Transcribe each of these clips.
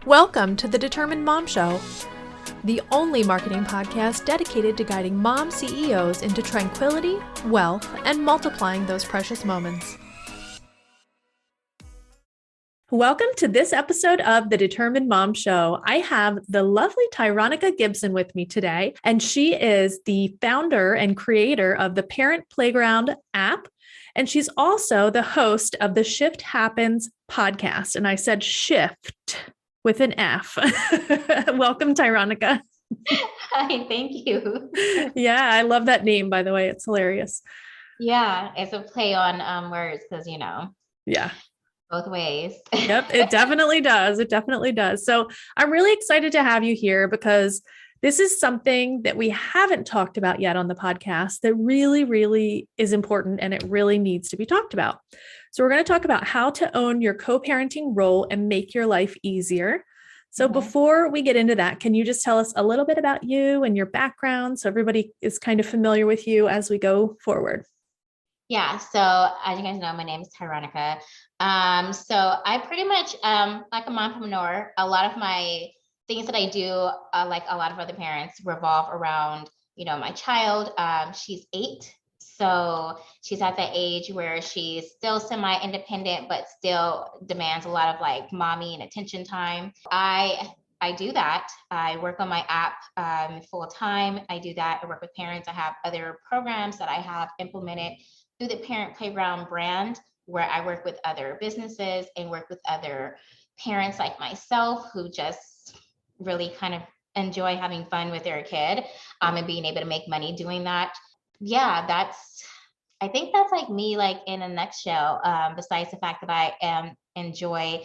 Welcome to the Determined Mom Show, the only marketing podcast dedicated to guiding mom CEOs into tranquility, wealth, and multiplying those precious moments. Welcome to this episode of the Determined Mom Show. I have the lovely Tyronica Gibson with me today, and she is the founder and creator of the Parent Playground app. And she's also the host of the Shift Happens podcast. And I said shift with an F. Welcome, Tyronica. Hi, thank you. Yeah, I love that name, by the way. It's hilarious. Yeah, it's a play on words because, Yeah. both ways. Yep, it definitely does. It definitely does. So I'm really excited to have you here because this is something that we haven't talked about yet on the podcast that really, really is important and it really needs to be talked about. So we're going to talk about how to own your co-parenting role and make your life easier. So before we get into that, can you just tell us a little bit about you and your background so everybody is kind of familiar with you as we go forward? Yeah, so as you guys know, my name is Tyronica. So I pretty much like a mompreneur. A lot of my things that I do, like a lot of other parents, revolve around, my child. She's 8. So she's at that age where she's still semi-independent, but still demands a lot of like mommy and attention time. I do that. I work on my app full time. I do that. I work with parents. I have other programs that I have implemented through the Parent Playground brand, where I work with other businesses and work with other parents like myself who just really kind of enjoy having fun with their kid and being able to make money doing that. Yeah, I think that's like me, like in a nutshell, besides the fact that I enjoy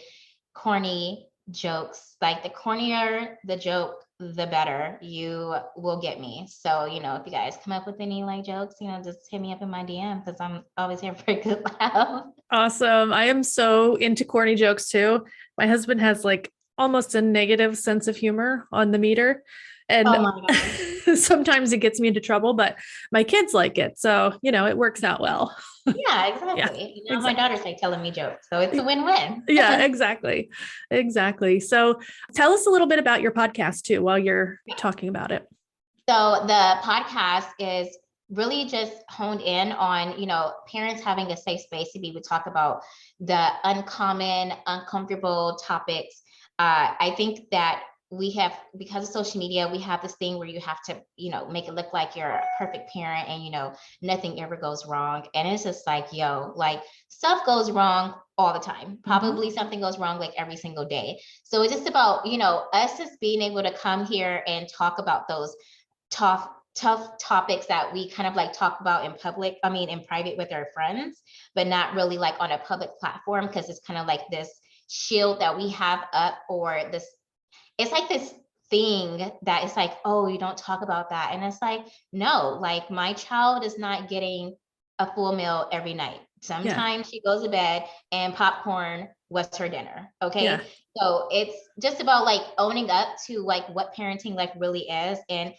corny jokes. Like the cornier the joke, the better you will get me. So, if you guys come up with any like jokes, just hit me up in my DM because I'm always here for a good laugh. Awesome. I am so into corny jokes too. My husband has like almost a negative sense of humor on the meter. And Oh my God. sometimes it gets me into trouble, but my kids like it. So, it works out well. Yeah, Yeah, exactly. My exactly. daughter's like telling me jokes. So it's a win-win. Yeah, exactly. Exactly. So tell us a little bit about your podcast too, while you're talking about it. So the podcast is really just honed in on, parents having a safe space to be able to talk about the uncommon, uncomfortable topics. I think that we have, because of social media, we have this thing where you have to, make it look like you're a perfect parent and, nothing ever goes wrong. And it's just like, like stuff goes wrong all the time. Probably something goes wrong like every single day. So it's just about, us just being able to come here and talk about those tough topics that we kind of like talk about in private with our friends, but not really like on a public platform, because it's kind of like this shield that we have up, or this, it's like this thing that it's like, oh, you don't talk about that. And it's like, no, like my child is not getting a full meal every night. Sometimes she goes to bed and popcorn was her dinner. Okay. Yeah. So it's just about like owning up to like what parenting like really is, and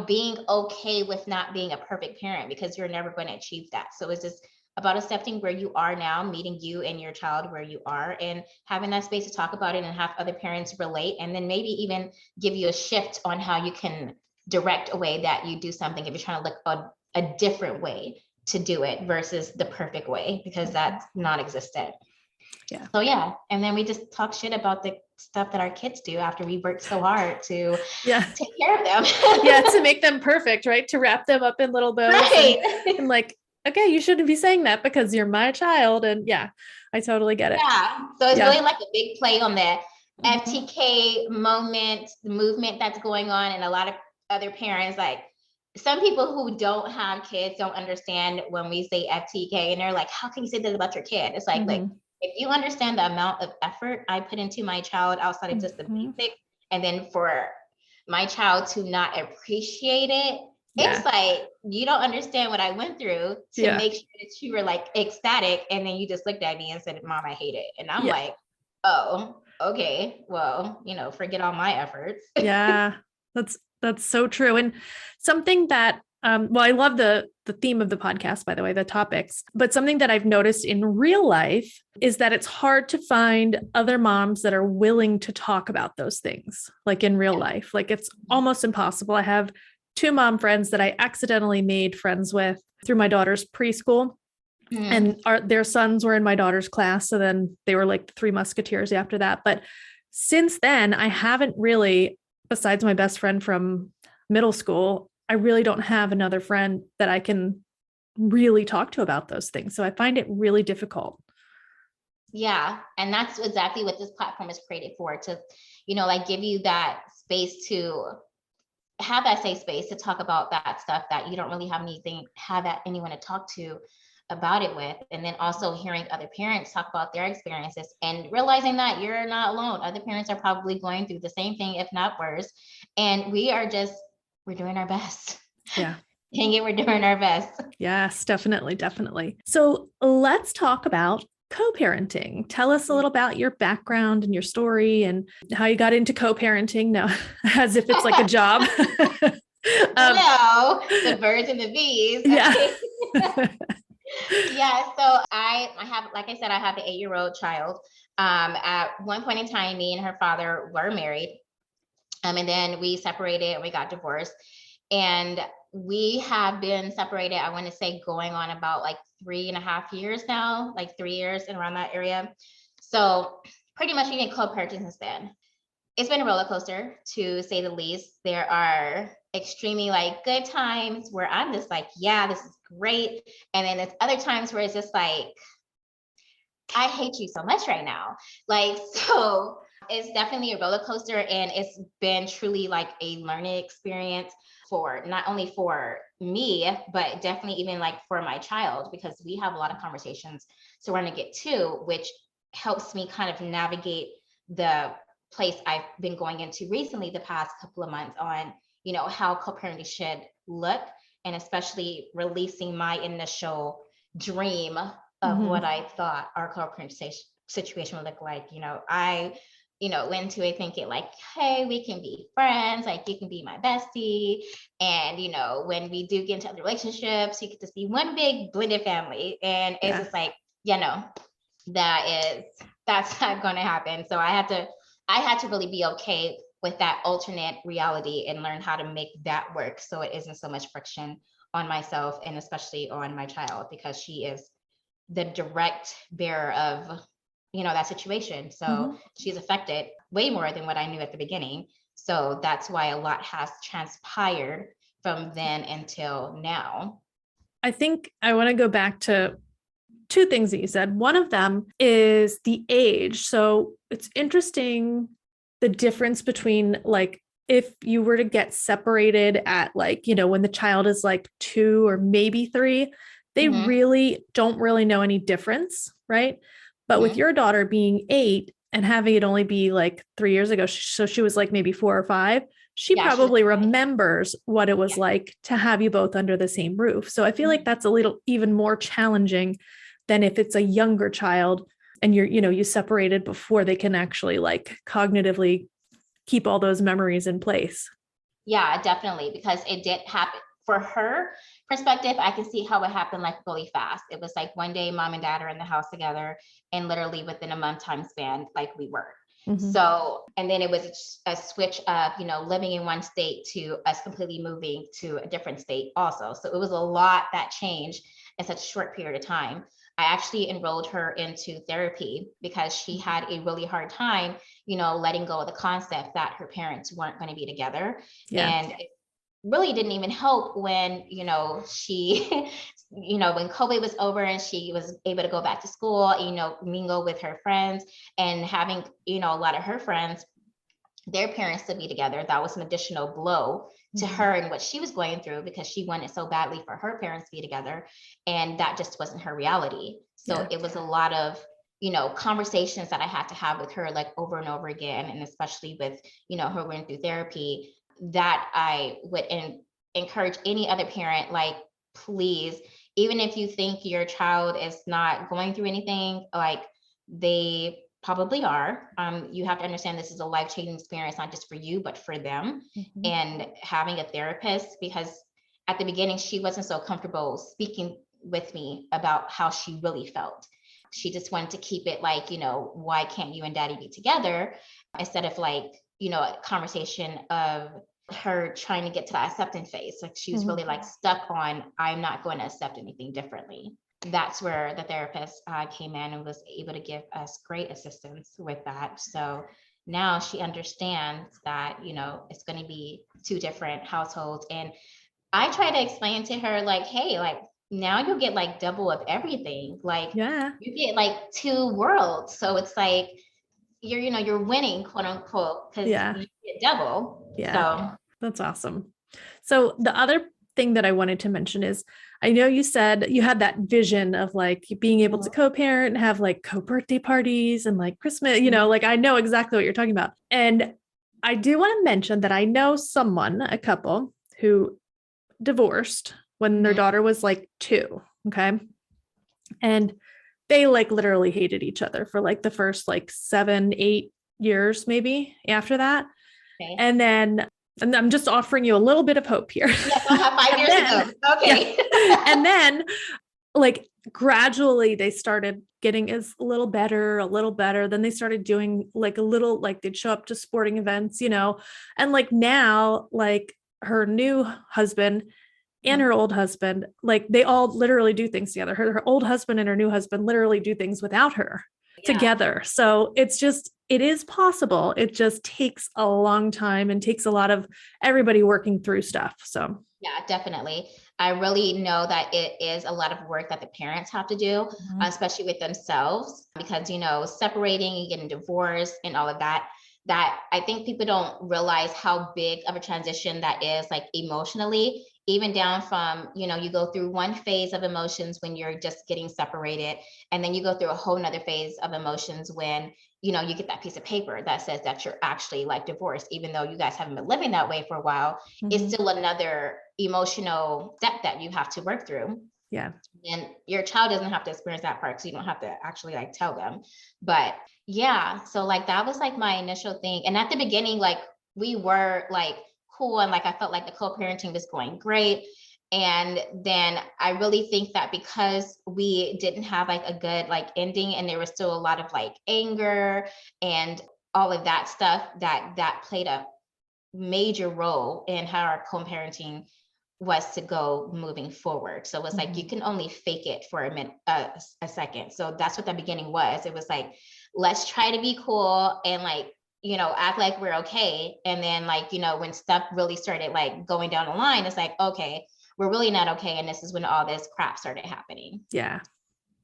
being okay with not being a perfect parent, because you're never going to achieve that. So it's just about accepting where you are now, meeting you and your child where you are, and having that space to talk about it and have other parents relate, and then maybe even give you a shift on how you can direct a way that you do something if you're trying to look a different way to do it versus the perfect way, because that's non-existent. Yeah. So yeah, and then we just talk shit about the stuff that our kids do after we worked so hard to take care of them. Yeah, to make them perfect, right? To wrap them up in little bows. Right. And like, okay, you shouldn't be saying that because you're my child. And yeah, I totally get it. Yeah. So it's really like a big play on the FTK moment, the movement that's going on, and a lot of other parents, like some people who don't have kids don't understand when we say FTK, and they're like, how can you say that about your kid? It's like if you understand the amount of effort I put into my child outside of just the basics, and then for my child to not appreciate it, it's like, you don't understand what I went through to make sure that you were like ecstatic. And then you just looked at me and said, Mom, I hate it. And I'm like, oh, okay, well, forget all my efforts. Yeah, that's so true. And something that Well, I love the theme of the podcast, by the way, the topics. But something that I've noticed in real life is that it's hard to find other moms that are willing to talk about those things, like in real life. Like it's almost impossible. I have two mom friends that I accidentally made friends with through my daughter's preschool. And their sons were in my daughter's class. So then they were like the three musketeers after that. But since then, I haven't really, besides my best friend from middle school, I really don't have another friend that I can really talk to about those things. So I find it really difficult. Yeah. And that's exactly what this platform is created for, to, like give you that space to have that safe space to talk about that stuff that you don't really have anyone to talk to about it with. And then also hearing other parents talk about their experiences and realizing that you're not alone. Other parents are probably going through the same thing, if not worse. And we're doing our best. Yeah. Dang it, we're doing our best. Yes, definitely. Definitely. So let's talk about co-parenting. Tell us a little about your background and your story and how you got into co-parenting. No, as if it's like a job. No, the birds and the bees. Okay. Yeah. Yeah. So I have, like I said, I have an 8-year-old child. At one point in time, me and her father were married. And then we separated and we got divorced. And we have been separated, I want to say, going on about like 3.5 years now, like 3 years and around that area. So pretty much we've been co-parenting since then. It's been a roller coaster, to say the least. There are extremely like good times where I'm just like, yeah, this is great. And then there's other times where it's just like, I hate you so much right now. Like, so it's definitely a roller coaster, and it's been truly like a learning experience for not only for me, but definitely even like for my child, because we have a lot of conversations to want to get to, which helps me kind of navigate the place I've been going into recently, the past couple of months, on, how co-parenting should look, and especially releasing my initial dream of what I thought our co-parenting situation would look like. I went into it thinking like, hey, we can be friends, like you can be my bestie. And, when we do get into other relationships, you could just be one big blended family. And it's just like, that's not going to happen. So I had to really be okay with that alternate reality and learn how to make that work, so it isn't so much friction on myself and especially on my child, because she is the direct bearer of, that situation. So she's affected way more than what I knew at the beginning. So that's why a lot has transpired from then until now. I think I want to go back to two things that you said. One of them is the age. So it's interesting, the difference between like, if you were to get separated at like, when the child is like 2 or maybe 3, they really don't really know any difference, right? But with your daughter being 8 and having it only be like 3 years ago, so she was like maybe 4 or 5, she probably remembers what it was like to have you both under the same roof. So I feel like that's a little even more challenging than if it's a younger child and you separated before they can actually like cognitively keep all those memories in place. Yeah, definitely. Because it did happen for her perspective. I can see how it happened like really fast. It was like one day mom and dad are in the house together, and literally within a month time span, like we were. So, and then it was a switch of, living in one state to us completely moving to a different state also. So it was a lot that changed in such a short period of time. I actually enrolled her into therapy because she had a really hard time, letting go of the concept that her parents weren't going to be together. Yeah. And it really didn't even help when, she, when COVID was over and she was able to go back to school, mingle with her friends, and having, a lot of her friends, their parents to be together. That was an additional blow to her and what she was going through, because she wanted so badly for her parents to be together, and that just wasn't her reality. So it was a lot of, conversations that I had to have with her like over and over again. And especially with, her going through therapy, that I would encourage any other parent, like, please, even if you think your child is not going through anything, like they probably are. You have to understand this is a life-changing experience, not just for you, but for them. And having a therapist, because at the beginning, she wasn't so comfortable speaking with me about how she really felt. She just wanted to keep it like, why can't you and daddy be together? Instead of like, a conversation of her trying to get to that acceptance phase. Like she was really like stuck on, I'm not going to accept anything differently. That's where the therapist came in and was able to give us great assistance with that. So now she understands that, it's going to be two different households. And I try to explain to her like, hey, like now you get like double of everything. Like you get like two worlds. So it's like you're winning, quote unquote, because you get double. Yeah. So That's awesome. So the other thing that I wanted to mention is, I know you said you had that vision of like being able to co-parent and have like co-birthday parties and like Christmas, like I know exactly what you're talking about. And I do want to mention that I know a couple who divorced when their daughter was like 2. Okay. And they like literally hated each other for like the first like 7-8 years, maybe after that. okay. And I'm just offering you a little bit of hope here. Yes, I'll have 5 years to go. Okay. Yeah. And then like gradually they started getting a little better. Then they started doing like a little, like they'd show up to sporting events, and like now, like her new husband and her old husband, like they all literally do things together. Her old husband and her new husband literally do things without her together. So it is possible. It just takes a long time and takes a lot of everybody working through stuff. So yeah, definitely. I really know that it is a lot of work that the parents have to do, especially with themselves, because, separating and getting divorced and all of that I think people don't realize how big of a transition that is, like emotionally, even down from, you go through one phase of emotions when you're just getting separated. And then you go through a whole nother phase of emotions when, you get that piece of paper that says that you're actually like divorced, even though you guys haven't been living that way for a while. It's still another emotional step that you have to work through. Yeah. And your child doesn't have to experience that part, so you don't have to actually like tell them. But yeah, so like that was like my initial thing. And at the beginning, like we were like cool, and like I felt like the co-parenting was going great. And then I really think that because we didn't have like a good like ending, and there was still a lot of like anger and all of that stuff, that played a major role in how our co-parenting was to go moving forward. So it was like you can only fake it for a minute, a second. So that's what the beginning was. It was like, let's try to be cool and like, act like we're okay. And then like, when stuff really started like going down the line, it's like, okay, we're really not okay. And this is when all this crap started happening. Yeah.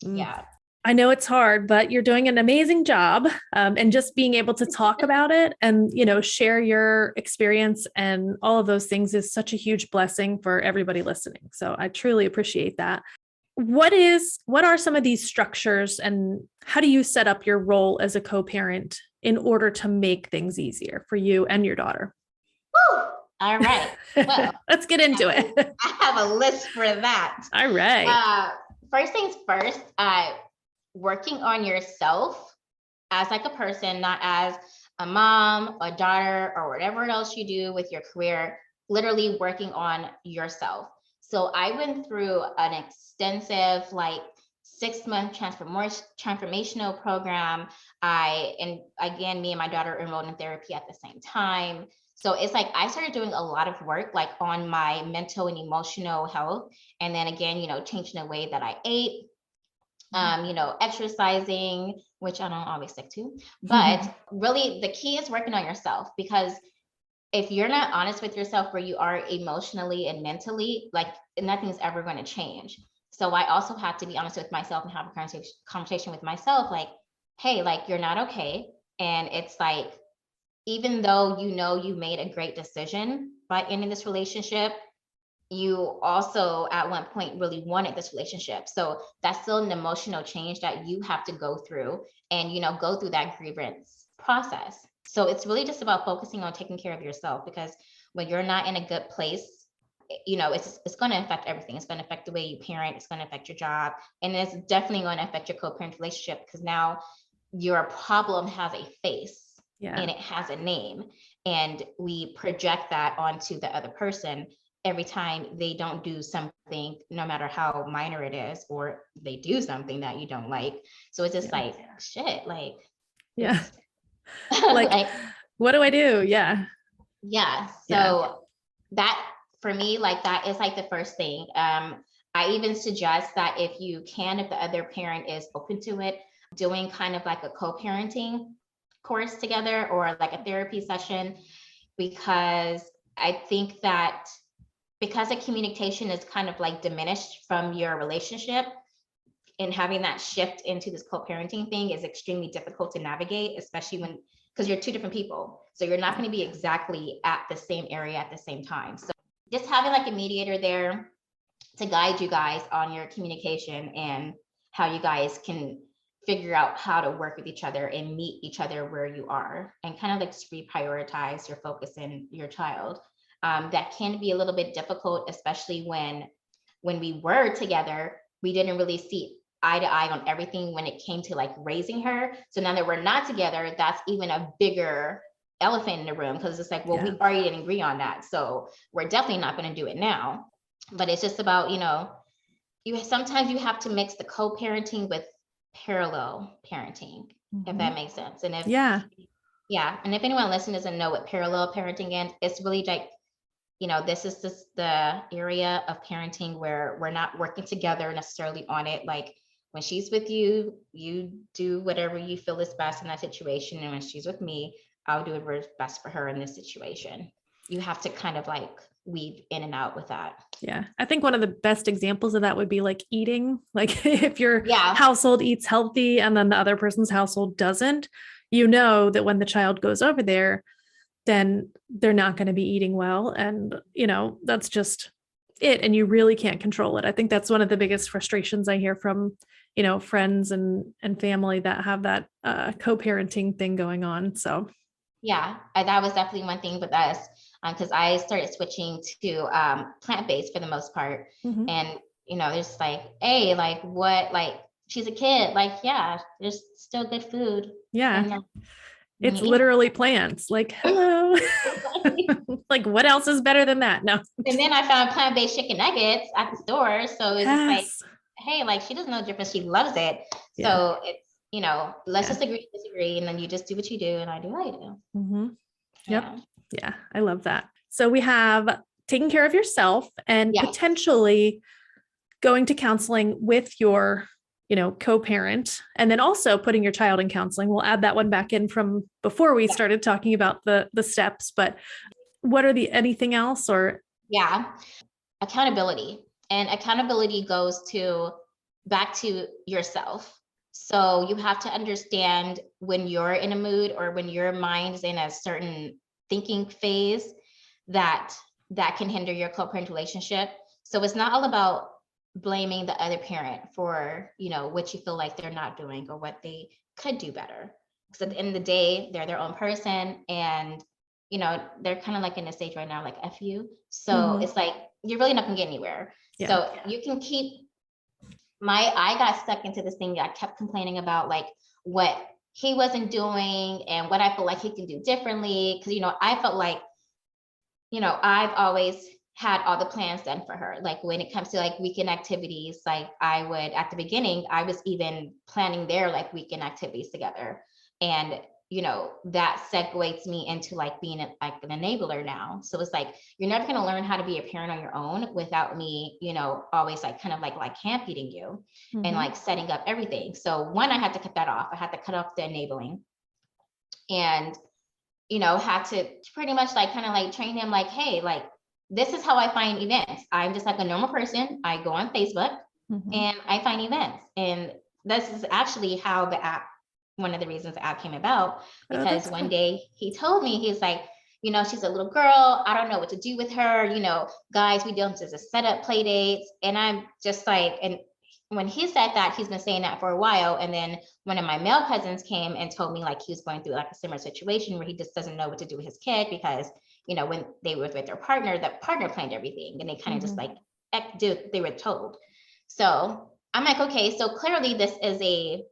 Yeah. I know it's hard, but you're doing an amazing job. And just being able to talk about it and, share your experience and all of those things is such a huge blessing for everybody listening. So I truly appreciate that. What are some of these structures, and how do you set up your role as a co-parent in order to make things easier for you and your daughter? Woo! All right. Well, let's get into it. I have a list for that. All right. First things first, working on yourself as like a person, not as a mom, a daughter, or whatever else you do with your career, literally working on yourself. So I went through an extensive like 6-month transformational program. And again, me and my daughter enrolled in therapy at the same time. So it's like I started doing a lot of work like on my mental and emotional health. And then again, changing the way that I ate, exercising, which I don't always stick to, but really the key is working on yourself, because if you're not honest with yourself where you are emotionally and mentally, like nothing's ever going to change. So I also have to be honest with myself and have a conversation with myself, like, hey, like you're not okay. And it's like, even though you made a great decision by ending this relationship, you also at one point really wanted this relationship. So that's still an emotional change that you have to go through and, go through that grievance process. So it's really just about focusing on taking care of yourself, because when you're not in a good place, it's going to affect everything. It's going to affect the way you parent. It's going to affect your job. And it's definitely going to affect your co-parent relationship, because now your problem has a face and it has a name, and we project that onto the other person. every time they don't do something, no matter how minor it is, or they do something that you don't like. So it's just like, shit, like, Yeah. Like, like, what do I do? Yeah. yeah. Yeah. So that for me, like that is like the first thing. I even suggest that if you can, if the other parent is open to it, doing kind of like a co-parenting course together or like a therapy session, because I think that because the communication is kind of like diminished from your relationship, and having that shift into this co-parenting thing is extremely difficult to navigate, especially when, because you're two different people. So you're not going to be exactly at the same area at the same time. So just having like a mediator there to guide you guys on your communication and how you guys can figure out how to work with each other and meet each other where you are, and kind of like reprioritize your focus in your child. That can be a little bit difficult, especially when we were together, we didn't really see eye to eye on everything when it came to like raising her. So now that we're not together, that's even a bigger elephant in the room, because it's like, well, we already didn't agree on that. So we're definitely not going to do it now. But it's just about, sometimes you have to mix the co-parenting with parallel parenting, if that makes sense. And if anyone listening doesn't know what parallel parenting is, it's really like, this is the area of parenting where we're not working together necessarily on it. Like when she's with you, you do whatever you feel is best in that situation. And when she's with me, I'll do whatever's best for her in this situation. You have to kind of like weave in and out with that. Yeah. I think one of the best examples of that would be like eating. Like if your Yeah. household eats healthy and then the other person's household doesn't, you know that when the child goes over there, then they're not going to be eating well. And, that's just it. And you really can't control it. I think that's one of the biggest frustrations I hear from, friends and family that have that co-parenting thing going on. So yeah, that was definitely one thing with us, because I started switching to plant-based for the most part. And, there's like, hey, like what, like she's a kid, like, yeah, there's still good food. Yeah. And It's literally plants. Like, hello. Like, what else is better than that? No. And then I found plant-based chicken nuggets at the store. So it's just like, hey, like she doesn't know the difference. She loves it. So it's, let's just agree to disagree. And then you just do what you do and I do what I do. Yep. Yeah. I love that. So we have taking care of yourself and potentially going to counseling with your co-parent, and then also putting your child in counseling. We'll add that one back in from before we started talking about the steps, but what are anything else or? Yeah. Accountability, and accountability goes back to yourself. So you have to understand when you're in a mood or when your mind is in a certain thinking phase that can hinder your co-parent relationship. So it's not all about blaming the other parent for, what you feel like they're not doing or what they could do better. Because at the end of the day, they're their own person, and they're kind of like in a stage right now, like F you. So it's like, you're really not gonna get anywhere. So you can I got stuck into this thing. I kept complaining about like what he wasn't doing and what I feel like he can do differently. Cause I felt like, I've always had all the plans done for her. Like when it comes to like weekend activities, like I would, at the beginning, I was even planning their like weekend activities together. And, that segues me into like being like an enabler now. So it's like, you're never going to learn how to be a parent on your own without me, always like kind of like hand feeding you and like setting up everything. So one, I had to cut that off. I had to cut off the enabling and, had to pretty much like kind of like train him like, hey, like, this is how I find events. I'm just like a normal person. I go on Facebook and I find events. And this is actually how the app, one of the reasons the app came about, because one day he told me, he's like, she's a little girl. I don't know what to do with her. Guys, we don't just set up play dates. And I'm just like, and when he said that, he's been saying that for a while. And then one of my male cousins came and told me like he was going through like a similar situation where he just doesn't know what to do with his kid because when they were with their partner, the partner planned everything and they kind of just like, they were told. So I'm like, okay, so clearly this is a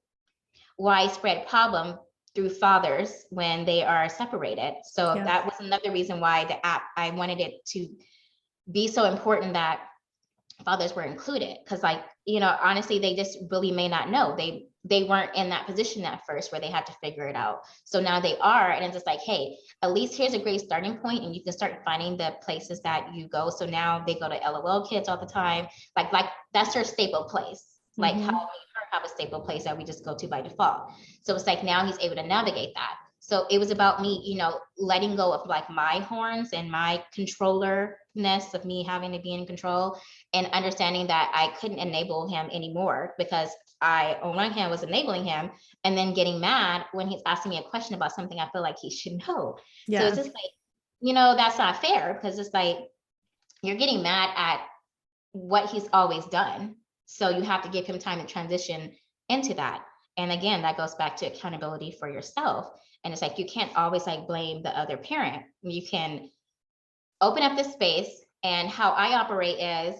widespread problem through fathers when they are separated. So that was another reason why the app, I wanted it to be so important that fathers were included. Cause like, you know, honestly, they just really may not know. They weren't in that position at first where they had to figure it out. So now they are, and it's just like, hey, at least here's a great starting point, and you can start finding the places that you go. So now they go to LOL Kids all the time. Like that's their staple place. Like how we have a staple place that we just go to by default. So it's like now he's able to navigate that. So it was about me, you know, letting go of like my horns and my controllerness of me having to be in control, and understanding that I couldn't enable him anymore, because I, on one hand, was enabling him and then getting mad when he's asking me a question about something I feel like he should know. Yeah. So it's just like, you know, that's not fair, because it's like you're getting mad at what he's always done. So you have to give him time to transition into that. And again, that goes back to accountability for yourself. And it's like, you can't always like blame the other parent. You can open up this space. And how I operate is,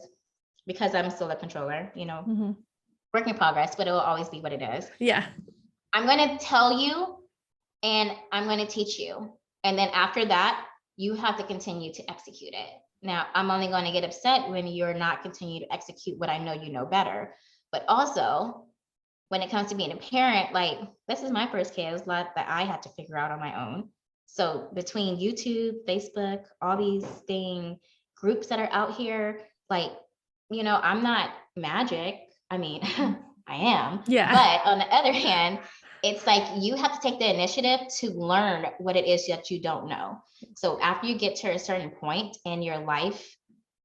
because I'm still a controller, you know, work in progress, but it will always be what it is. Yeah. I'm going to tell you, and I'm going to teach you. And then after that, you have to continue to execute it. Now, I'm only going to get upset when you're not continuing to execute what I know you know better. But also, when it comes to being a parent, like, this is my first kid. It was a lot that I had to figure out on my own. So between YouTube, Facebook, all these groups that are out here, like, you know, I'm not magic. I mean, I am. Yeah. But on the other hand, it's like you have to take the initiative to learn what it is that you don't know. So after you get to a certain point in your life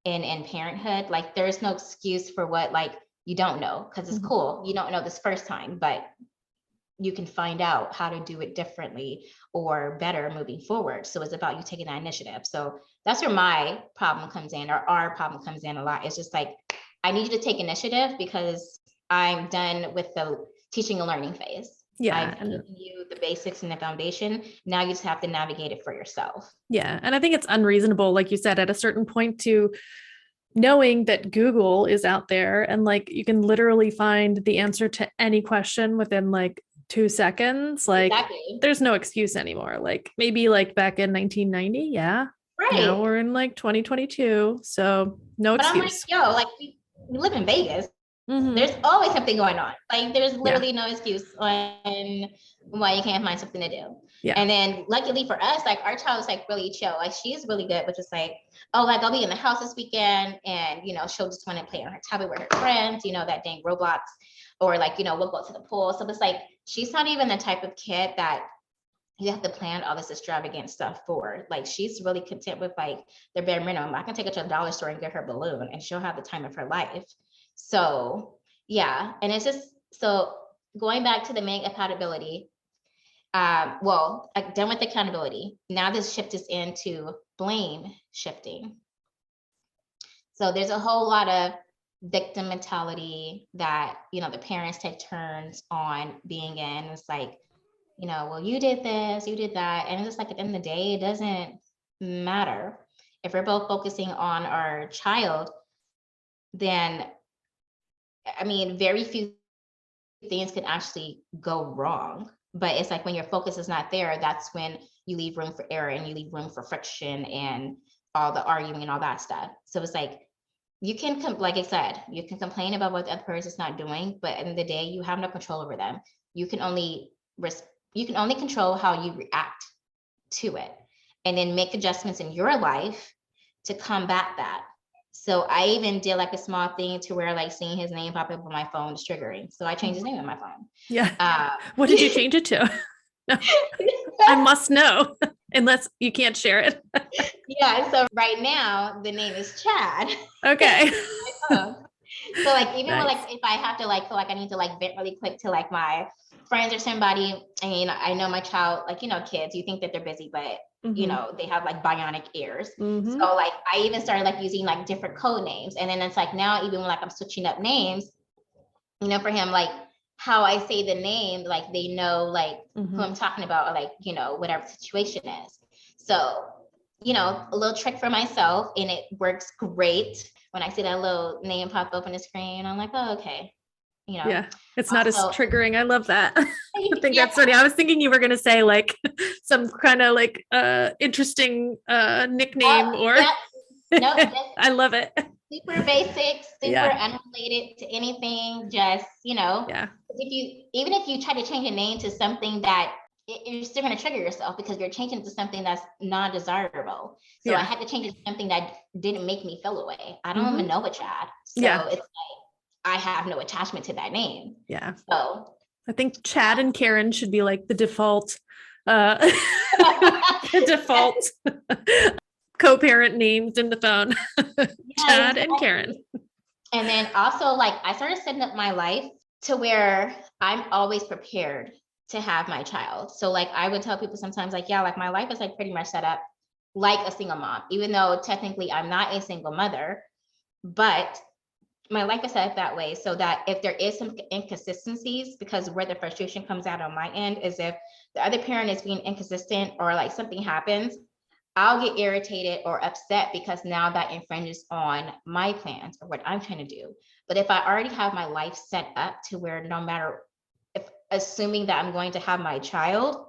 in parenthood, like there's no excuse for what like you don't know, because it's cool. You don't know this first time, but you can find out how to do it differently or better moving forward. So it's about you taking that initiative. So that's where my problem comes in, or our problem comes in a lot. It's just like, I need you to take initiative, because I'm done with the teaching and learning phase. Yeah. I've given you the basics and the foundation. Now you just have to navigate it for yourself. Yeah. And I think it's unreasonable, like you said, at a certain point, to knowing that Google is out there and like you can literally find the answer to any question within like 2 seconds. Like there's no excuse anymore. Like maybe like back in 1990. Yeah. Right. Now we're in like 2022. So no excuse. I'm like, yo, like we live in Vegas. There's always something going on. Like there's literally no excuse on why you can't find something to do. Yeah. And then luckily for us, like our child is like really chill. Like she's really good, but just like, oh, like I'll be in the house this weekend, and you know, she'll just want to play on her tablet with her friends, you know, that dang Roblox, or like, you know, we'll go to the pool. So it's like, she's not even the type of kid that you have to plan all this extravagant stuff for. Like she's really content with like the bare minimum. I can take her to the dollar store and get her a balloon, and she'll have the time of her life. So yeah, and it's just, so going back to the main accountability, well, done with accountability. Now this shift is into blame shifting. So there's a whole lot of victim mentality that, you know, the parents take turns on being in. It's like, you know, well, you did this, you did that. And it's just like, at the end of the day, it doesn't matter. If we're both focusing on our child, then I mean, very few things can actually go wrong, but it's like when your focus is not there, that's when you leave room for error and you leave room for friction and all the arguing and all that stuff. So it's like, you can, like I said, you can complain about what the other person is not doing, but at the end of the day, you have no control over them. You can only control how you react to it, and then make adjustments in your life to combat that. So I even did like a small thing to where like seeing his name pop up on my phone is triggering. So I changed his name on my phone. Yeah. What did you change it to? I must know, unless you can't share it. Yeah. So right now the name is Chad. Okay. So like, even when, like, if I have to like, feel like I need to like vent really quick to like my friends or somebody, and you know, I know my child, like, you know, kids, you think that they're busy, but you know, they have like bionic ears. So like, I even started like using like different code names. And then it's like, now even when like I'm switching up names, you know, for him, like how I say the name, like they know like who I'm talking about, or like, you know, whatever the situation is. So, you know, a little trick for myself, and it works great. When I see that little name pop up on the screen, I'm like, oh, okay. You know, yeah, it's not also, as triggering. I love that. I think that's funny. I was thinking you were going to say like some kind of like interesting nickname or. No, just I love it. super basic, super Yeah. unrelated to anything. Just, you know, Yeah. even if you try to change a name to something that you're still going to trigger yourself because you're changing it to something that's non-desirable. So I Yeah. had to change it to something that didn't make me feel away. I don't even Mm-hmm. know a Chad. So Yeah. it's like, I have no attachment to that name. Yeah. So I think Chad and Karen should be like the default, the default co-parent names in the phone. yeah, Chad and Karen. exactly. And then also, like, I started setting up my life to where I'm always prepared to have my child. So like I would tell people sometimes, like, yeah, like my life is like pretty much set up like a single mom, even though technically I'm not a single mother, but my life is set up that way so that if there is some inconsistencies, because where the frustration comes out on my end is if the other parent is being inconsistent or like something happens, I'll get irritated or upset because now that infringes on my plans or what I'm trying to do. But if I already have my life set up to where no matter if assuming that I'm going to have my child,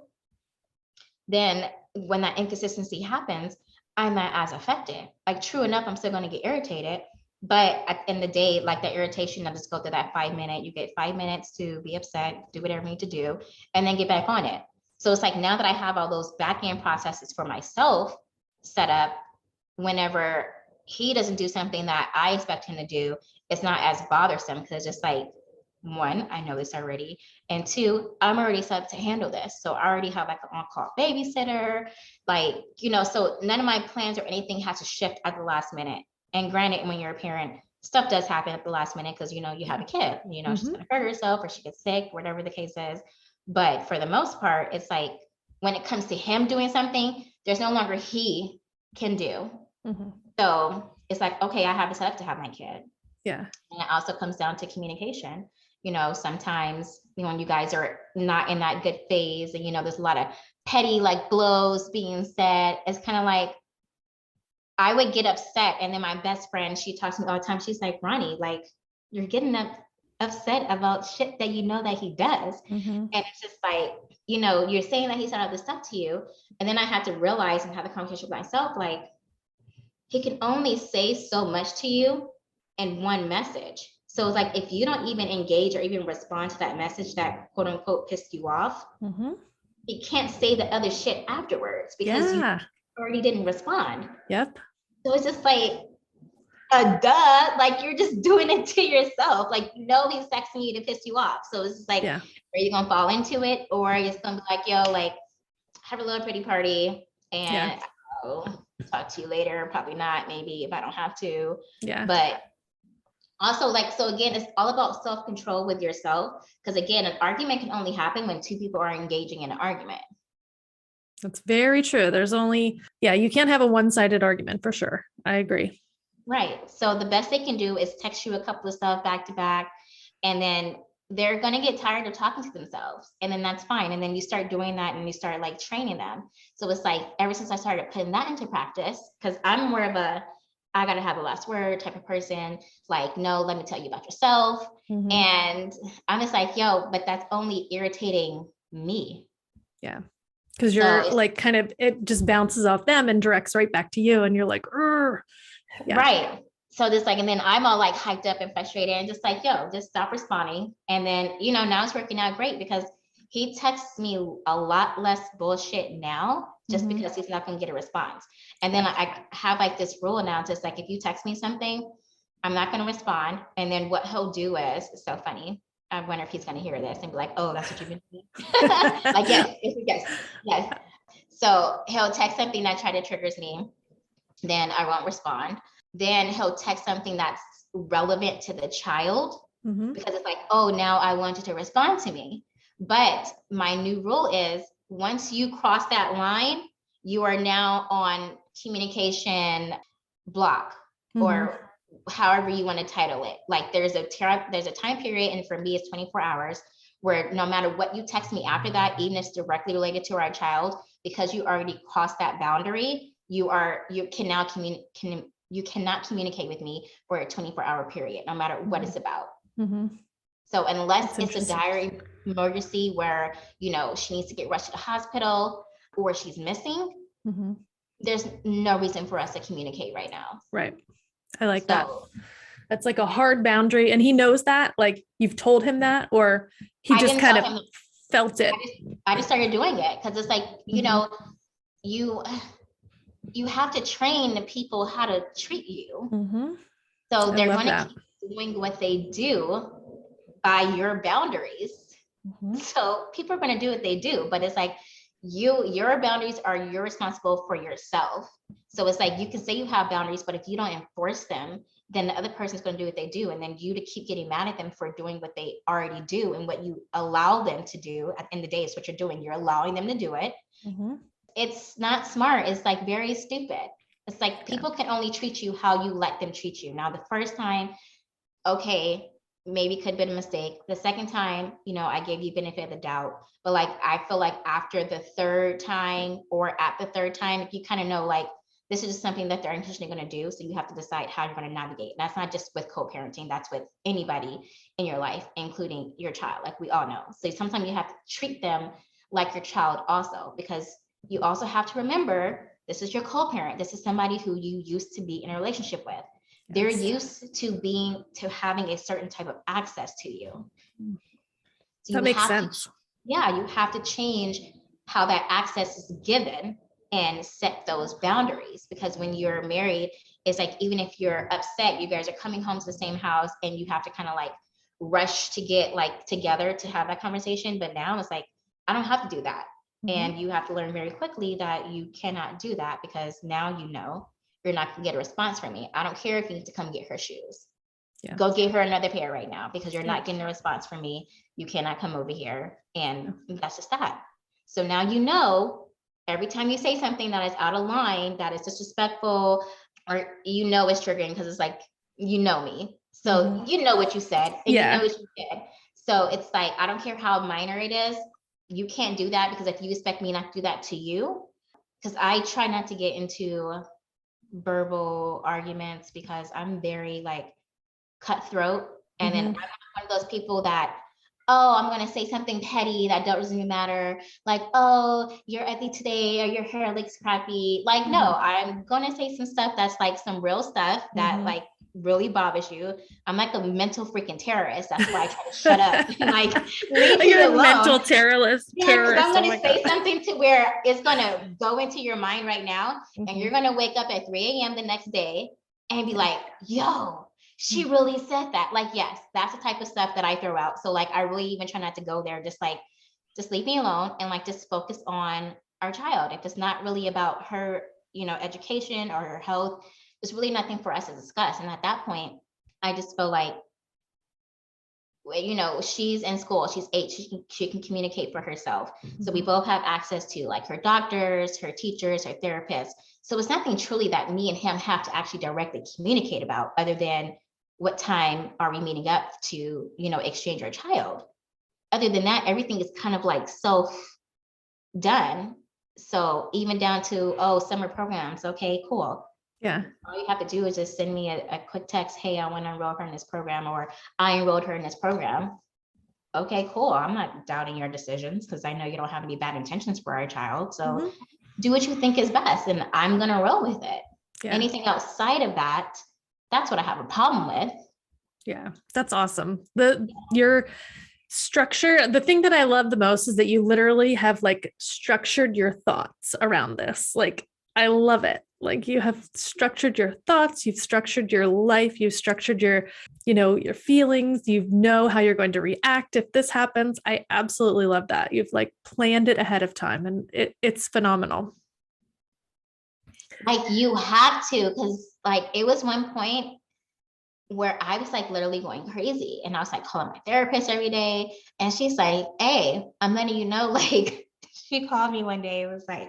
then when that inconsistency happens, I'm not as affected. Like true enough, I'm still going to get irritated. But at the end of the day, like that irritation, I'll just go through that 5 minute, you get 5 minutes to be upset, do whatever you need to do, and then get back on it. So it's like now that I have all those back end processes for myself set up, whenever he doesn't do something that I expect him to do, it's not as bothersome because it's just like, one, I know this already. And two, I'm already set up to handle this. So I already have like an on-call babysitter, like, you know, so none of my plans or anything has to shift at the last minute. And granted, when you're a parent, stuff does happen at the last minute because, you know, you have a kid, you know, she's Mm-hmm. going to hurt herself or she gets sick, whatever the case is. But for the most part, it's like when it comes to him doing something, there's no longer he can do. Mm-hmm. So it's like, okay, I have to set up to have my kid. Yeah. And it also comes down to communication. You know, sometimes when you guys are not in that good phase and, you know, there's a lot of petty like blows being said, it's kind of like, I would get upset. And then my best friend, she talks to me all the time. She's like, Ronnie, like you're getting upset about shit that you know that he does. Mm-hmm. And it's just like, you know, you're saying that he said all this stuff to you. And then I had to realize and have a conversation with myself, like, he can only say so much to you in one message. So it's like, if you don't even engage or even respond to that message that quote unquote pissed you off, Mm-hmm. he can't say the other shit afterwards because you Yeah. already didn't respond. Yep. So it's just like, duh, like you're just doing it to yourself. Like, you know, he's texting you to piss you off. So it's just like, Yeah. are you gonna fall into it, or are you just gonna be like, yo, like, have a little pretty party and Yeah. I'll talk to you later? Probably not, maybe if I don't have to. Yeah. But also, like, so again, it's all about self-control with yourself. Because again, an argument can only happen when two people are engaging in an argument. That's very true. There's only, yeah, you can't have a one-sided argument for sure. I agree. Right. So the best they can do is text you a couple of stuff back to back, and then they're going to get tired of talking to themselves. And then that's fine. And then you start doing that and you start like training them. So it's like, ever since I started putting that into practice, because I'm more of a, I got to have the last word type of person. Like, no, let me tell you about yourself. Mm-hmm. And I'm just like, yo, but that's only irritating me. Yeah. Because So you're like kind of, it just bounces off them and directs right back to you. And you're like, yeah. Right. So just like, and then I'm all like hyped up and frustrated and just like, yo, just stop responding. And then, you know, now it's working out great because he texts me a lot less bullshit now just Mm-hmm. because he's not going to get a response. And then I have like this rule now, just like, if you text me something, I'm not going to respond. And then what he'll do is, it's so funny. I wonder if he's going to hear this and be like, oh, that's what you've been doing. Like, yes. So he'll text something that try to triggers me. Then I won't respond. Then he'll text something that's relevant to the child Mm-hmm. because it's like, oh, now I want you to respond to me. But my new rule is once you cross that line, you are now on communication block, Mm-hmm. or however you want to title it. Like there's a time period, and for me it's 24 hours, where no matter what you text me after that, even if it's directly related to our child, because you already crossed that boundary, you cannot communicate with me for a 24-hour period, no matter what it's about. Mm-hmm. So unless That's it's a dire emergency where, you know, she needs to get rushed to the hospital or she's missing, Mm-hmm. there's no reason for us to communicate right now. Right. I like that. So That's like a hard boundary. And he knows that, like you've told him that, or he I just didn't kind tell of him, felt it. I just started doing it because it's like, you Mhm. know, you have to train the people how to treat you. Mhm. So I they're love going to that. keep doing what they do by your boundaries. Mhm. So people are going to do what they do, but it's like your boundaries are, you're responsible for yourself. So it's like you can say you have boundaries, but if you don't enforce them, then the other person's going to do what they do, and then you to keep getting mad at them for doing what they already do and what you allow them to do. At the end of the day, it's what you're doing. You're allowing them to do it. Mhm. It's not smart. It's like very stupid. It's like Yeah. people can only treat you how you let them treat you. Now, the first time, okay, maybe could have been a mistake. The second time, you know, I gave you benefit of the doubt. But like, I feel like after the third time or at the third time, if you kind of know, like, this is just something that they're intentionally going to do. So you have to decide how you're going to navigate. That's not just with co-parenting, that's with anybody in your life, including your child, like we all know. So sometimes you have to treat them like your child also, because you also have to remember this is your co-parent. This is somebody who you used to be in a relationship with. They're Yes. used to having a certain type of access to you. So That you makes have sense. to, yeah, you have to change how that access is given and set those boundaries. Because when you're married, it's like, even if you're upset, you guys are coming home to the same house and you have to kind of like rush to get like together to have that conversation. But now it's like, I don't have to do that. Mhm. And you have to learn very quickly that you cannot do that, because now you know you're not going to get a response from me. I don't care if you need to come get her shoes. Yeah. Go get her another pair right now, because you're Yeah. not getting a response from me. You cannot come over here. And that's just that. So now you know, every time you say something that is out of line, that is disrespectful, or you know it's triggering, because it's like, you know me. So Mhm. you know what you said, and you Yeah. know what you did. So it's like, I don't care how minor it is, you can't do that, because if you expect me not to do that to you, because I try not to get into verbal arguments, because I'm very like cutthroat. And then I'm Mhm. not one of those people that, oh, I'm going to say something petty that doesn't even matter. Like, oh, you're ugly today, or your hair looks crappy. Like, no, Mhm. I'm going to say some stuff that's like some real stuff that Mhm. like really bothers you. I'm like a mental freaking terrorist. That's why I try to shut up and like leave me You're a mental alone. terrorist. Yeah, because I'm Oh going my to say God. something to where it's going to go into your mind right now, and you're Mhm. going to wake up at 3 a.m. the next day and be Yeah. like, yo, she really said that. Like, yes, that's the type of stuff that I throw out. So like, I really even try not to go there. Just like, just leave me alone and like, just focus on our child. If it's not really about her, you know, education or her health, there's really nothing for us to discuss. And at that point, I just feel like, you know, she's in school, she's 8, she can communicate for herself. So we Mhm. both have access to like her doctors, her teachers, her therapists. So it's nothing truly that me and him have to actually directly communicate about, other than what time are we meeting up to, you know, exchange our child. Other than that, everything is kind of like self done. So even down to, oh, summer programs, okay, cool. Yeah. All you have to do is just send me a quick text, hey, I want to enroll her in this program, or I enrolled her in this program. Okay, cool. I'm not doubting your decisions, because I know you don't have any bad intentions for our child. So Mhm. do what you think is best, and I'm going to roll with it. Yeah. Anything outside of that, that's what I have a problem with. Yeah. That's awesome. Your structure, the thing that I love the most is that you literally have like structured your thoughts around this. Like, I love it. Like, you have structured your thoughts, you've structured your life, you've structured your, your feelings, you know how you're going to react if this happens. I absolutely love that. You've like planned it ahead of time, and it's phenomenal. Like, you have to, because like it was one point where I was like literally going crazy, and I was like calling my therapist every day, and she's like, hey, I'm letting you know, like, she called me one day, it was like,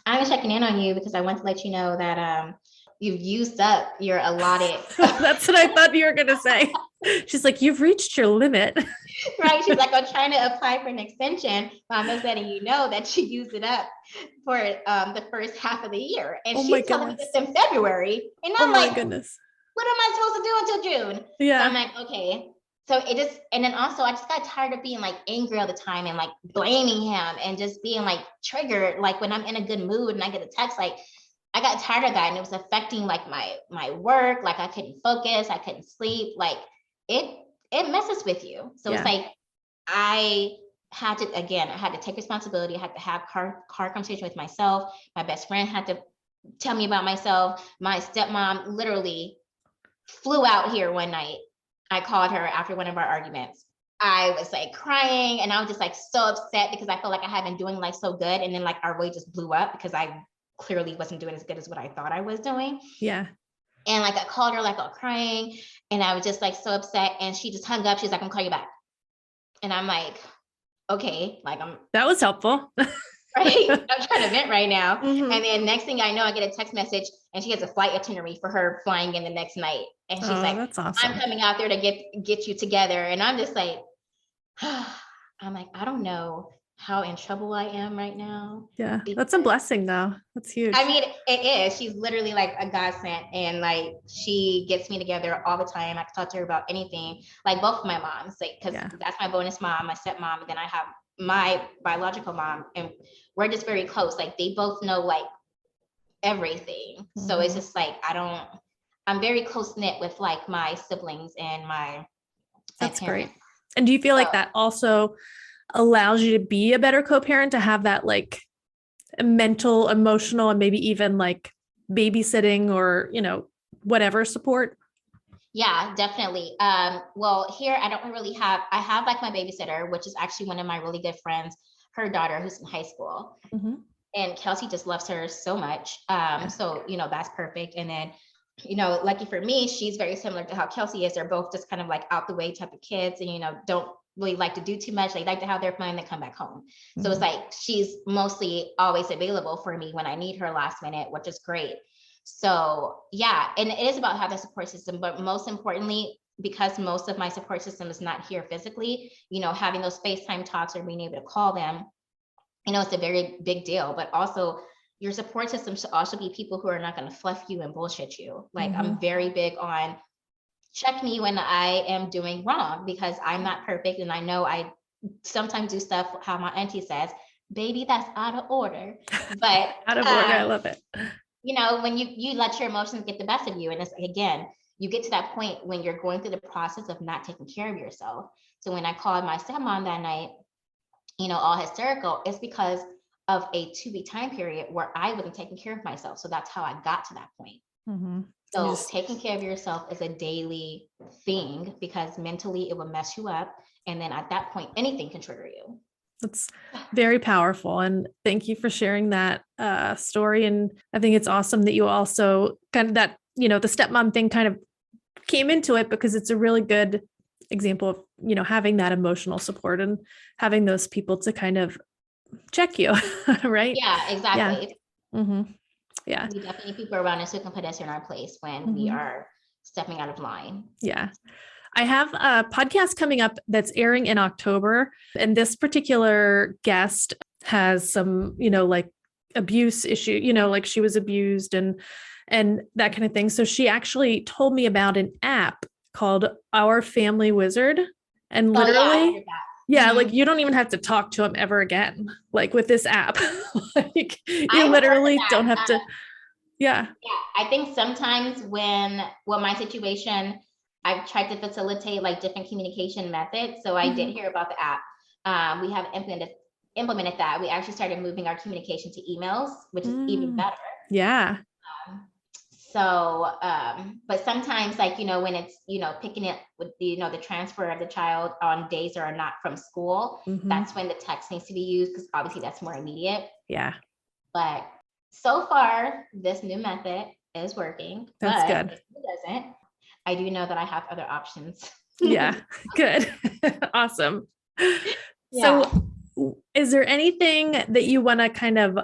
I'm checking in on you because I want to let you know that you've used up your allotted. That's what I thought you were going to say. She's like, you've reached your limit. Right, she's like, I'm trying to apply for an extension, but I'm just letting you know that you used it up for the first half of the year. And Oh my she's telling me goodness. this in February, and Oh I'm my like, goodness. what am I supposed to do until June? So I'm Yeah. like, okay. So it just, and then also I just got tired of being like angry all the time and like blaming him and just being like triggered. Like when I'm in a good mood and I get a text like, I got tired of that, and it was affecting like my work. Like I couldn't focus, I couldn't sleep. Like it messes with you. So it's Yeah. like I I had to take responsibility. I had to have car conversation with myself. My best friend had to tell me about myself. My stepmom literally flew out here one night. I called her after one of our arguments. I was like crying, and I was just like so upset because I felt like I had been doing like so good, and then like our way just blew up because I clearly wasn't doing as good as what I thought I was doing. Yeah. And like I called her like all crying, and I was just like so upset, and she just hung up. She's like, "I'm calling you back," and I'm like, "Okay," like I'm That was helpful. right. I'm trying to vent right now. Mhm. And then next thing I know, I get a text message, and she has a flight itinerary for her flying in the next night. And she's Oh, like, that's "I'm awesome. coming out there to get you together." And I'm just like, I'm like, I don't know how in trouble I am right now. Yeah. That's a Because blessing though. That's I huge. mean, it is. She's literally like a godsend, and like she gets me together all the time. I can talk to her about anything. Like both of my moms, like because Yeah. that's my bonus mom, my stepmom, and then I have my biological mom, and we're just very close. Like they both know like everything. So it's Mhm. just like I'm very close knit with like my siblings and my That's great. parents. And do you feel So like that also allows you to be a better co-parent, to have that like mental, emotional, and maybe even like babysitting or, whatever support? yeah, definitely. Well, here I don't really I have like my babysitter, which is actually one of my really good friends, her daughter who's in high school. Mhm. And Kelsey just loves her so much. Yeah. So, that's perfect. And then, lucky for me, she's very similar to how Kelsey is. They're both just kind of like out the way type of kids, and, don't really like to do too much. They like to have their fun and then come back home. So it's Mhm. like she's mostly always available for me when I need her last minute, which is great. So yeah, and it is about having a support system, but most importantly, because most of my support system is not here physically, having those FaceTime talks or being able to call them, it's a very big deal. But also your support system should also be people who are not going to fluff you and bullshit you. Like I'm Mhm. very big on check me when I am doing wrong, because I'm not perfect, and I know I sometimes do stuff how my auntie says, baby, that's out of order. But Out of order. I love it. when you let your emotions get the best of you, and it's again, you get to that point when you're going through the process of not taking care of yourself. So when I called my stepmom that night, all hysterical, it's because of a 2 week time period where I wasn't taking care of myself. So that's how I got to that point. Mhm. You So just taking care of yourself is a daily thing, because mentally it will mess you up. And then at that point, anything can trigger you. That's very powerful. And thank you for sharing that story. And I think it's awesome that you also kind of that, the stepmom thing kind of came into it, because it's a really good example of, having that emotional support and having those people to kind of check you. Right. Yeah, Yeah. exactly. Hmm. Yeah. We definitely need people around us who can put us in our place when we Hmm. are stepping out of line. Yeah. I have a podcast coming up that's airing in October. And this particular guest has some, like abuse issue, like she was abused and that kind of thing. So she actually told me about an app called Our Family Wizard. And Oh yeah, I literally, heard that. yeah, Mhm. like you don't even have to talk to him ever again. Like with this app, like I you have heard of literally that. don't have to. Yeah. Yeah, I think sometimes my situation, I've tried to facilitate like different communication methods. So I did Mhm. hear about the app. We have implemented that. We actually started moving our communication to emails, which is even Mm. better. Yeah. So, but sometimes, like, when it's, picking it with the transfer of the child on days that are not from school, Hmm. that's when the text needs to be used, because obviously that's more immediate. Yeah. But so far, this new method is working. That's But good. if it doesn't, I do know that I have other options. Yeah. Good. Awesome. Yeah. So, is there anything that you want to kind of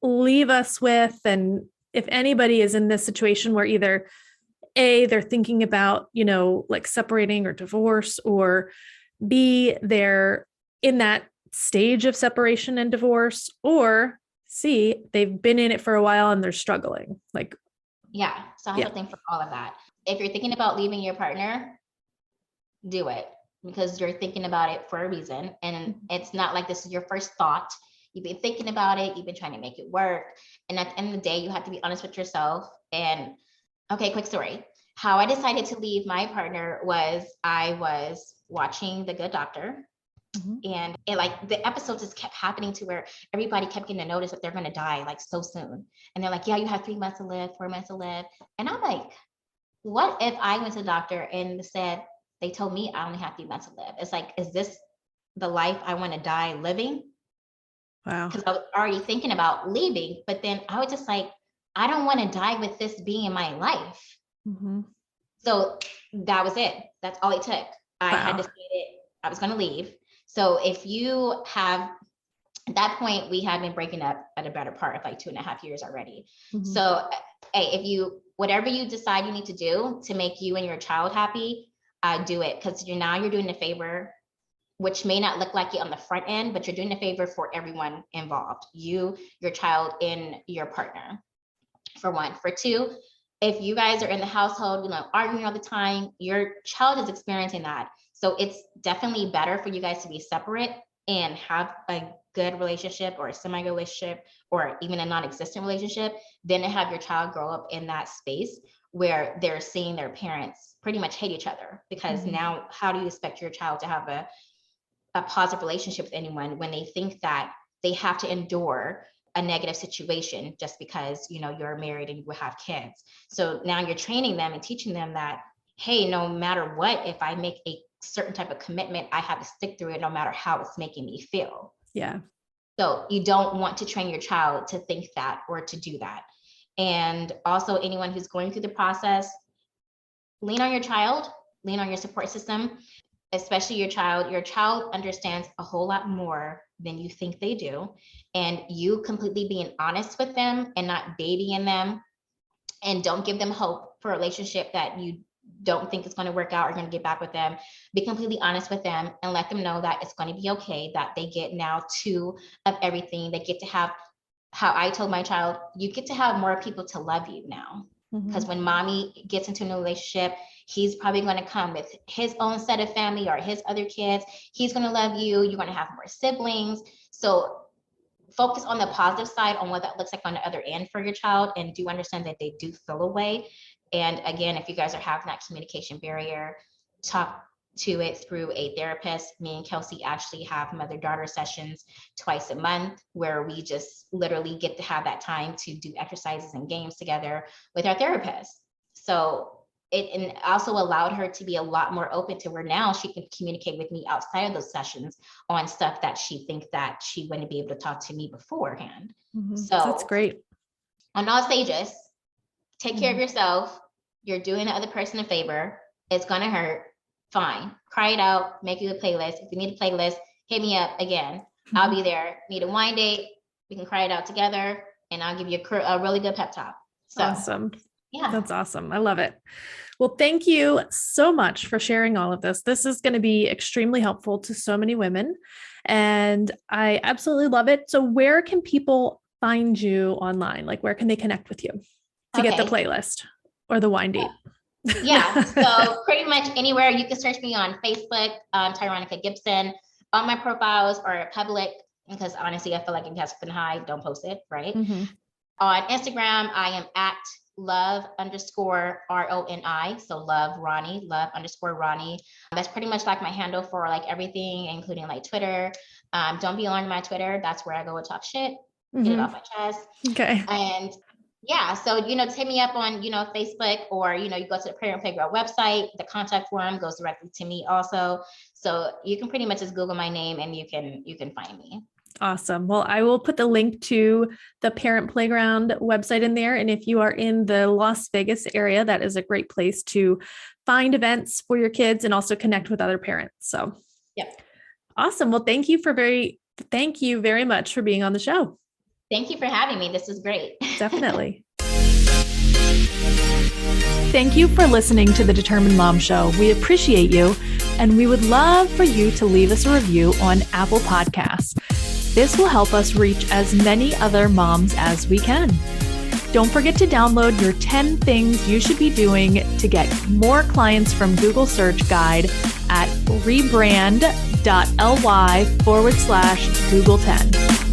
leave us with? And if anybody is in this situation where either A, they're thinking about, like separating or divorce, or B, they're in that stage of separation and divorce, or C, they've been in it for a while and they're struggling. Like, Yeah. So I have yeah. a thing for all of that. If you're thinking about leaving your partner, do it, because you're thinking about it for a reason. And it's not like this is your first thought. You've been thinking about it. You've been trying to make it work. And at the end of the day, you have to be honest with yourself. And okay, quick story. How I decided to leave my partner was I was watching The Good Doctor. And it, like, the episodes just kept happening to where everybody kept getting a notice that they're going to die like so soon. And they're like, yeah, you have 3 months to live, 4 months to live. And I'm like, what if I went to the doctor and said, they told me I only have 3 months to live? It's like, is this the life I want to die living? Wow. Because I was already thinking about leaving, but then I was just like, I don't want to die with this being in my life. So that was it. That's all it took. I had decided I was going to leave. So if you have, at that point, we had been breaking up at a better part of like 2.5 years already. So hey, if you, whatever you decide you need to do to make you and your child happy, do it. Because you're doing a favor, which may not look like it on the front end, but you're doing a favor for everyone involved. You, your child, and your partner, for one. For two, if you guys are in the household, arguing all the time, your child is experiencing that. So it's definitely better for you guys to be separate and have a good relationship or a semi-good relationship or even a non-existent relationship than to have your child grow up in that space where they're seeing their parents pretty much hate each other. Because now, how do you expect your child to have a positive relationship with anyone when they think that they have to endure a negative situation just because you're married and you have kids? So now you're training them and teaching them that, hey, no matter what, if I make a certain type of commitment, I have to stick through it no matter how it's making me feel. Yeah. So you don't want to train your child to think that or to do that. And also, anyone who's going through the process, lean on your child, lean on your support system, especially your child. Your child understands a whole lot more than you think they do. And you completely being honest with them and not babying them, and don't give them hope for a relationship that you don't think it's going to work out or going to get back with them. Be completely honest with them and let them know that it's going to be okay, that they get now 2 of everything. They get to have, how I told my child, you get to have more people to love you now. Because when mommy gets into a new relationship, he's probably going to come with his own set of family or his other kids. He's going to love you. You're going to have more siblings. So focus on the positive side, on what that looks like on the other end for your child, and do understand that they do feel away. And again, if you guys are having that communication barrier, talk to it through a therapist. Me and Kelsey actually have mother-daughter sessions twice a month where we just literally get to have that time to do exercises and games together with our therapist. So it also allowed her to be a lot more open to where now she can communicate with me outside of those sessions on stuff that she thinks that she wouldn't be able to talk to me beforehand. So that's great. On all stages, take care of yourself. You're doing the other person a favor. It's going to hurt. Fine. Cry it out. Make you a playlist. If you need a playlist, hit me up again. I'll be there. Need a wine date? We can cry it out together, and I'll give you a really good pep talk. So, awesome. Yeah. That's awesome. I love it. Well, thank you so much for sharing all of this. This is going to be extremely helpful to so many women, and I absolutely love it. So where can people find you online? Like, where can they connect with you to get the playlist or the wine date? Yeah. So pretty much anywhere. You can search me on Facebook, Tyronica Gibson. All my profiles are public because honestly, I feel like if you have something to hide, don't post it, right? On Instagram, I am at love_RONI. So love Ronnie, love_Ronnie. That's pretty much like my handle for like everything, including like Twitter. Don't be alarmed by my Twitter. That's where I go and talk shit, get it off my chest. Okay. And yeah, so, hit me up on, Facebook, or, you go to the Parent Playground website. The contact form goes directly to me also. So you can pretty much just Google my name and you can find me. Awesome. Well, I will put the link to the Parent Playground website in there. And if you are in the Las Vegas area, that is a great place to find events for your kids and also connect with other parents. So, yep. Awesome. Well, thank you very much for being on the show. Thank you for having me. This was great. Definitely. Thank you for listening to the Determined Mom Show. We appreciate you, and we would love for you to leave us a review on Apple Podcasts. This will help us reach as many other moms as we can. Don't forget to download your 10 things you should be doing to get more clients from Google Search Guide at rebrand.ly/Google10.